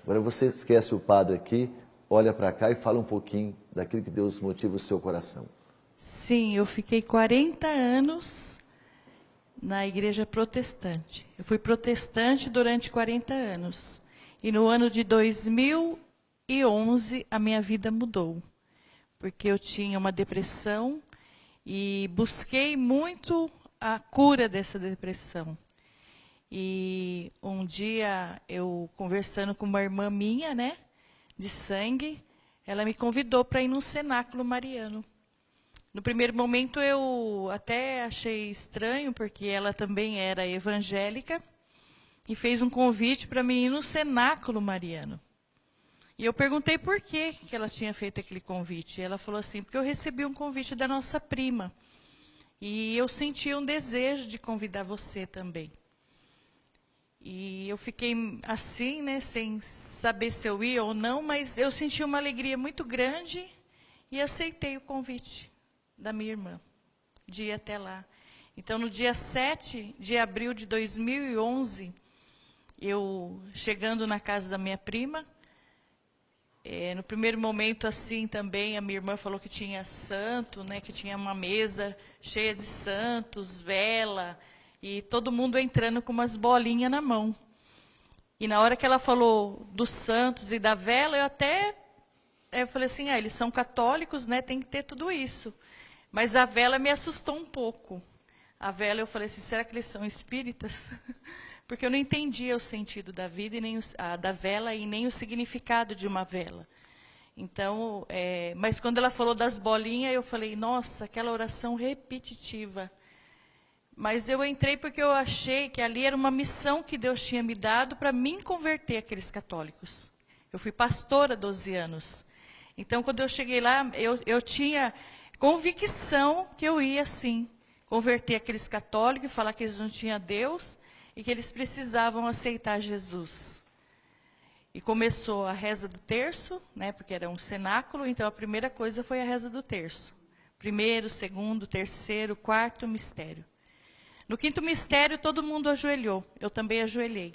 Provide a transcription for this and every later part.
Agora você esquece o padre aqui, olha para cá e fala um pouquinho daquilo que Deus motiva o seu coração. Sim, eu fiquei 40 anos na igreja protestante. Eu fui protestante durante 40 anos. E no ano de 2011 a minha vida mudou. Porque eu tinha uma depressão e busquei muito a cura dessa depressão. E um dia eu conversando com uma irmã minha, né, de sangue, ela me convidou para ir num cenáculo mariano. No primeiro momento eu até achei estranho, porque ela também era evangélica, e fez um convite para mim ir no cenáculo mariano. E eu perguntei por que ela tinha feito aquele convite. E ela falou assim, porque eu recebi um convite da nossa prima. E eu senti um desejo de convidar você também. E eu fiquei assim, né, sem saber se eu ia ou não, mas eu senti uma alegria muito grande e aceitei o convite da minha irmã, de ir até lá. Então, no dia 7 de abril de 2011, eu chegando na casa da minha prima, no primeiro momento, assim, também, a minha irmã falou que tinha santo, né, que tinha uma mesa cheia de santos, vela, e todo mundo entrando com umas bolinhas na mão. E na hora que ela falou dos santos e da vela, eu falei assim, eles são católicos, né, tem que ter tudo isso. Mas a vela me assustou um pouco. A vela, eu falei assim, será que eles são espíritas? Porque eu não entendia o sentido da vida, da vela e nem o significado de uma vela. Então, mas quando ela falou das bolinhas, eu falei, nossa, aquela oração repetitiva. Mas eu entrei porque eu achei que ali era uma missão que Deus tinha me dado para mim converter aqueles católicos. Eu fui pastora há 12 anos. Então, quando eu cheguei lá, eu tinha convicção que eu ia, sim, converter aqueles católicos e falar que eles não tinham Deus e que eles precisavam aceitar Jesus. E começou a reza do terço, né, porque era um cenáculo, então a primeira coisa foi a reza do terço. Primeiro, segundo, terceiro, quarto mistério. No quinto mistério, todo mundo ajoelhou, eu também ajoelhei.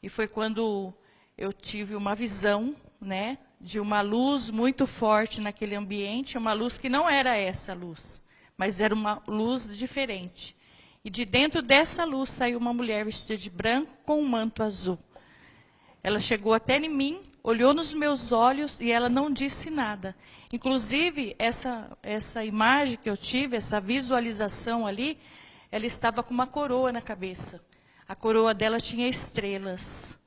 E foi quando eu tive uma visão, né, de uma luz muito forte naquele ambiente, uma luz que não era essa luz, mas era uma luz diferente. E de dentro dessa luz saiu uma mulher vestida de branco com um manto azul. Ela chegou até em mim, olhou nos meus olhos e ela não disse nada. Inclusive, essa imagem que eu tive, essa visualização ali, ela estava com uma coroa na cabeça. A coroa dela tinha estrelas.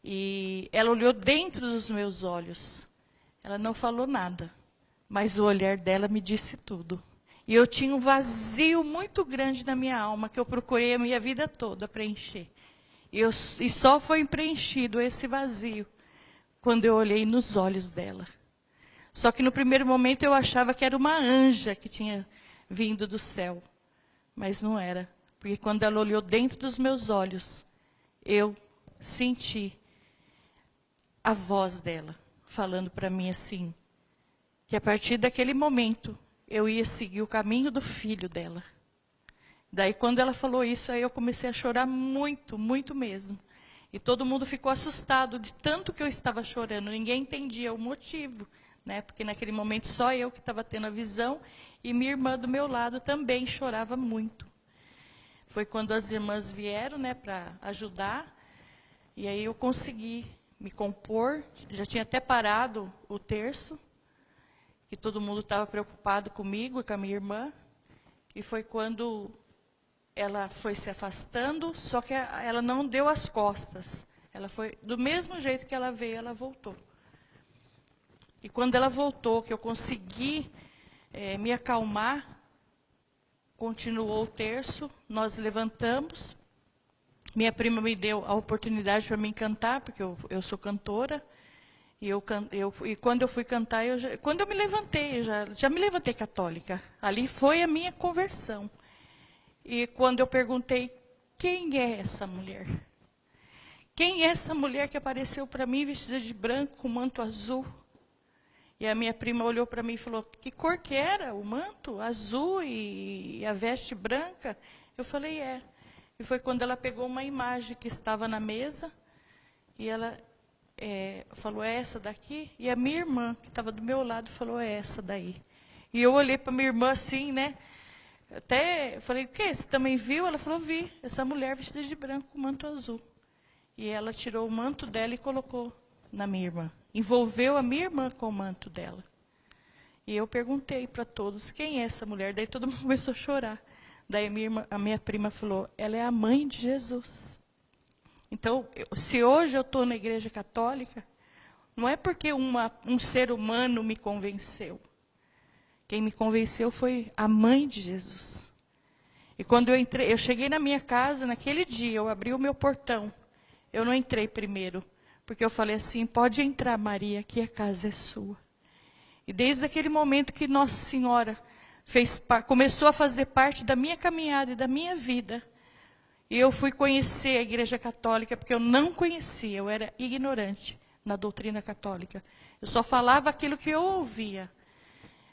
E ela olhou dentro dos meus olhos. Ela não falou nada, mas o olhar dela me disse tudo. E eu tinha um vazio muito grande na minha alma, que eu procurei a minha vida toda preencher. E só foi preenchido esse vazio quando eu olhei nos olhos dela. Só que no primeiro momento eu achava que era uma anja que tinha vindo do céu. Mas não era. Porque quando ela olhou dentro dos meus olhos, eu senti a voz dela falando para mim assim, que a partir daquele momento eu ia seguir o caminho do filho dela. Daí quando ela falou isso, aí eu comecei a chorar muito, muito mesmo. E todo mundo ficou assustado de tanto que eu estava chorando. Ninguém entendia o motivo, né? Porque naquele momento só eu que estava tendo a visão e minha irmã do meu lado também chorava muito. Foi quando as irmãs vieram, né, para ajudar. E aí eu consegui me compor. Já tinha até parado o terço, que todo mundo estava preocupado comigo e com a minha irmã. E foi quando ela foi se afastando, só que ela não deu as costas. Ela foi, do mesmo jeito que ela veio, ela voltou. E quando ela voltou, que eu consegui me acalmar, continuou o terço, nós levantamos. Minha prima me deu a oportunidade para mim cantar, porque eu sou cantora. E quando eu fui cantar, quando eu me levantei, já me levantei católica. Ali foi a minha conversão. E quando eu perguntei, quem é essa mulher? Quem é essa mulher que apareceu para mim vestida de branco, com manto azul? E a minha prima olhou para mim e falou, que cor que era o manto? Azul e a veste branca? Eu falei, E foi quando ela pegou uma imagem que estava na mesa, e ela falou, é essa daqui? E a minha irmã, que estava do meu lado, falou, é essa daí. E eu olhei para minha irmã assim, né? Até falei, o quê? Você também viu? Ela falou, vi. Essa mulher vestida de branco com manto azul. E ela tirou o manto dela e colocou na minha irmã. Envolveu a minha irmã com o manto dela. E eu perguntei para todos, quem é essa mulher? Daí todo mundo começou a chorar. Daí a minha prima falou, ela é a mãe de Jesus. Então, se hoje eu estou na igreja católica, não é porque um ser humano me convenceu. Quem me convenceu foi a mãe de Jesus. E quando eu cheguei na minha casa, naquele dia, eu abri o meu portão. Eu não entrei primeiro, porque eu falei assim, pode entrar, Maria, que a casa é sua. E desde aquele momento que Nossa Senhora começou a fazer parte da minha caminhada e da minha vida, e eu fui conhecer a Igreja Católica, porque eu não conhecia, eu era ignorante na doutrina católica. Eu só falava aquilo que eu ouvia.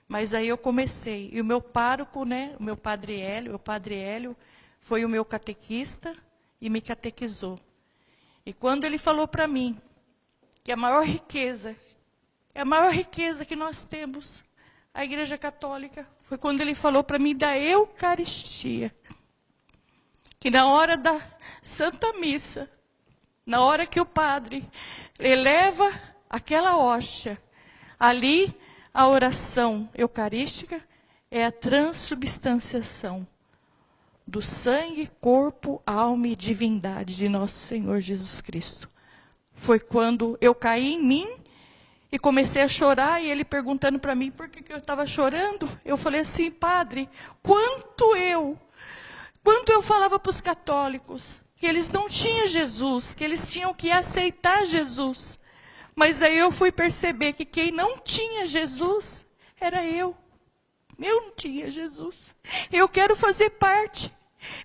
Mas aí eu comecei. E o meu pároco, né, o padre Hélio, foi o meu catequista e me catequizou. E quando ele falou para mim que a maior riqueza que nós temos, a Igreja Católica, foi quando ele falou para mim da Eucaristia. Que na hora da Santa Missa, na hora que o padre eleva aquela hóstia, ali a oração eucarística é a transubstanciação do sangue, corpo, alma e divindade de nosso Senhor Jesus Cristo. Foi quando eu caí em mim e comecei a chorar, e ele perguntando para mim por que eu estava chorando. Eu falei assim, padre, quanto eu falava para os católicos que eles não tinham Jesus, que eles tinham que aceitar Jesus. Mas aí eu fui perceber que quem não tinha Jesus era eu. Eu não tinha Jesus. Eu quero fazer parte.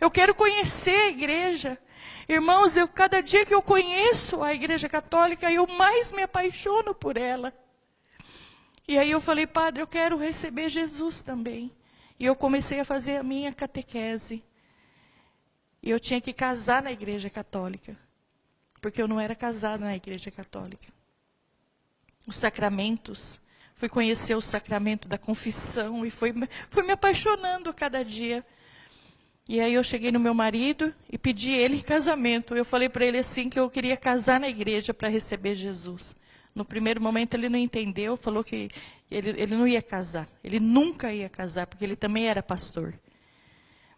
Eu quero conhecer a igreja. Irmãos, cada dia que eu conheço a Igreja Católica, eu mais me apaixono por ela. E aí eu falei, padre, eu quero receber Jesus também. E eu comecei a fazer a minha catequese. E eu tinha que casar na Igreja Católica, porque eu não era casada na Igreja Católica. Os sacramentos, fui conhecer o sacramento da confissão e fui me apaixonando cada dia. E aí eu cheguei no meu marido e pedi ele em casamento. Eu falei para ele assim que eu queria casar na igreja para receber Jesus. No primeiro momento ele não entendeu, falou que ele não ia casar. Ele nunca ia casar, porque ele também era pastor.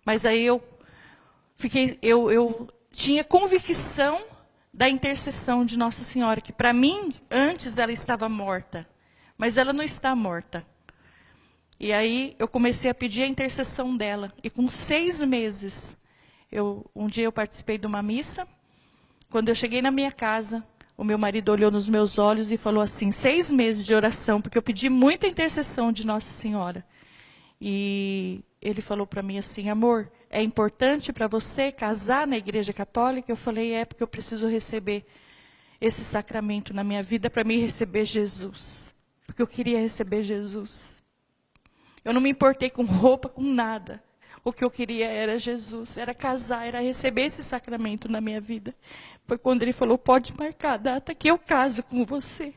Mas aí eu tinha convicção da intercessão de Nossa Senhora, que para mim, antes ela estava morta, mas ela não está morta. E aí eu comecei a pedir a intercessão dela, e com 6 meses, um dia eu participei de uma missa, quando eu cheguei na minha casa, o meu marido olhou nos meus olhos e falou assim, 6 meses de oração, porque eu pedi muita intercessão de Nossa Senhora. E ele falou para mim assim, amor, é importante para você casar na Igreja Católica? Eu falei, porque eu preciso receber esse sacramento na minha vida para mim receber Jesus. Porque eu queria receber Jesus. Eu não me importei com roupa, com nada. O que eu queria era Jesus, era casar, era receber esse sacramento na minha vida. Foi quando ele falou, pode marcar a data que eu caso com você.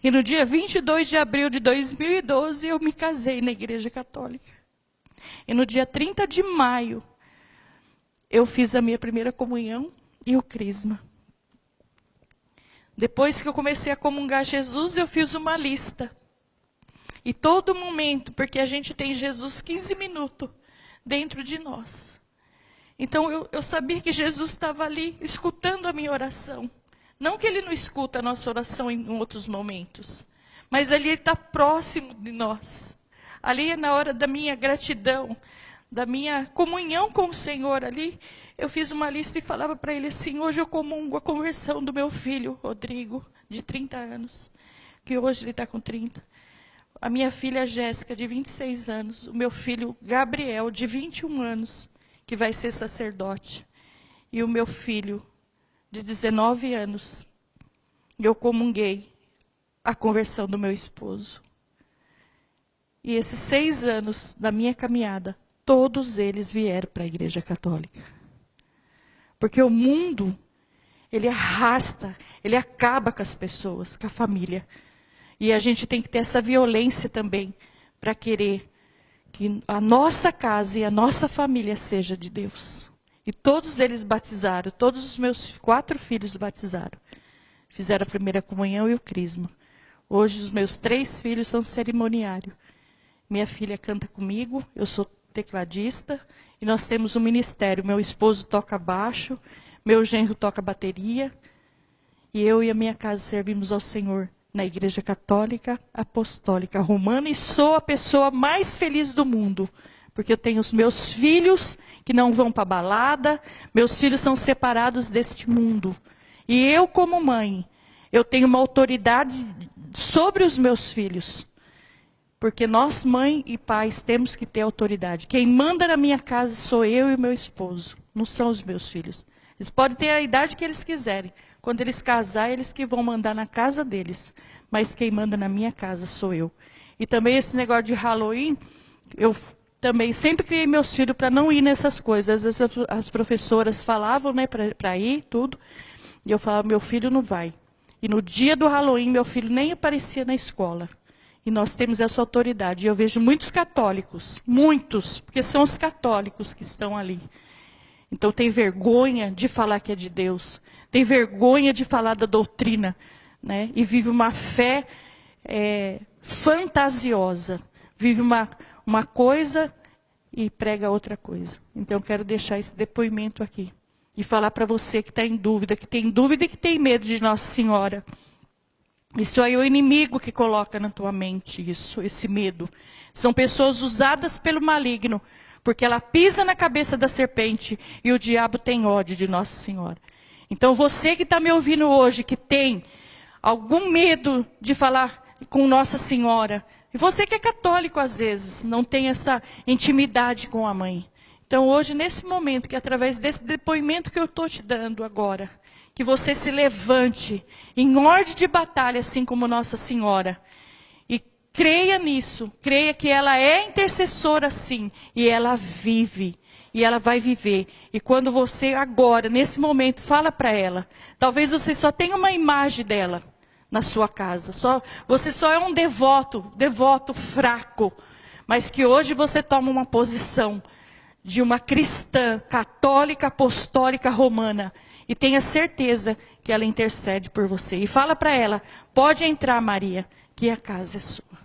E no dia 22 de abril de 2012, eu me casei na Igreja Católica. E no dia 30 de maio, eu fiz a minha primeira comunhão e o crisma. Depois que eu comecei a comungar Jesus, eu fiz uma lista. E todo momento, porque a gente tem Jesus 15 minutos dentro de nós. Então eu sabia que Jesus estava ali, escutando a minha oração. Não que ele não escuta a nossa oração em outros momentos, mas ali ele está próximo de nós. Ali é na hora da minha gratidão, da minha comunhão com o Senhor ali, eu fiz uma lista e falava para ele assim, hoje eu comungo a conversão do meu filho, Rodrigo, de 30 anos, que hoje ele está com 30. A minha filha Jéssica, de 26 anos, o meu filho Gabriel, de 21 anos, que vai ser sacerdote, e o meu filho, de 19 anos, eu comunguei a conversão do meu esposo. E esses 6 anos da minha caminhada, todos eles vieram para a Igreja Católica. Porque o mundo ele arrasta, ele acaba com as pessoas, com a família. E a gente tem que ter essa violência também, para querer que a nossa casa e a nossa família seja de Deus. E todos eles batizaram, todos os meus 4 filhos batizaram. Fizeram a primeira comunhão e o crisma. Hoje os meus 3 filhos são cerimoniário. Minha filha canta comigo, eu sou tecladista, e nós temos um ministério. Meu esposo toca baixo, meu genro toca bateria, e eu e a minha casa servimos ao Senhor na Igreja Católica Apostólica Romana, e sou a pessoa mais feliz do mundo, porque eu tenho os meus filhos que não vão para balada, meus filhos são separados deste mundo. E eu, como mãe, eu tenho uma autoridade sobre os meus filhos. Porque nós, mãe e pais, temos que ter autoridade. Quem manda na minha casa sou eu e meu esposo, não são os meus filhos. Eles podem ter a idade que eles quiserem. Quando eles casarem, eles que vão mandar na casa deles. Mas quem manda na minha casa sou eu. E também esse negócio de Halloween, eu também sempre criei meus filhos para não ir nessas coisas. Às vezes as professoras falavam, né, para ir, tudo. E eu falava, meu filho não vai. E no dia do Halloween, meu filho nem aparecia na escola. E nós temos essa autoridade. E eu vejo muitos católicos, muitos, porque são os católicos que estão ali. Então tem vergonha de falar que é de Deus. Tem vergonha de falar da doutrina, né? E vive uma fé fantasiosa. Vive uma coisa e prega outra coisa. Então eu quero deixar esse depoimento aqui. E falar para você que está em dúvida, que tem dúvida e que tem medo de Nossa Senhora. Isso aí é o inimigo que coloca na tua mente isso, esse medo. São pessoas usadas pelo maligno, porque ela pisa na cabeça da serpente e o diabo tem ódio de Nossa Senhora. Então você que está me ouvindo hoje, que tem algum medo de falar com Nossa Senhora, e você que é católico às vezes, não tem essa intimidade com a mãe. Então hoje, nesse momento, que através desse depoimento que eu estou te dando agora, que você se levante em ordem de batalha, assim como Nossa Senhora. E creia nisso, creia que ela é intercessora sim, e ela vive, e ela vai viver. E quando você agora, nesse momento, fala para ela, talvez você só tenha uma imagem dela na sua casa, você só é um devoto fraco, mas que hoje você toma uma posição de uma cristã católica, apostólica, romana, e tenha certeza que ela intercede por você. E fala para ela, pode entrar, Maria, que a casa é sua.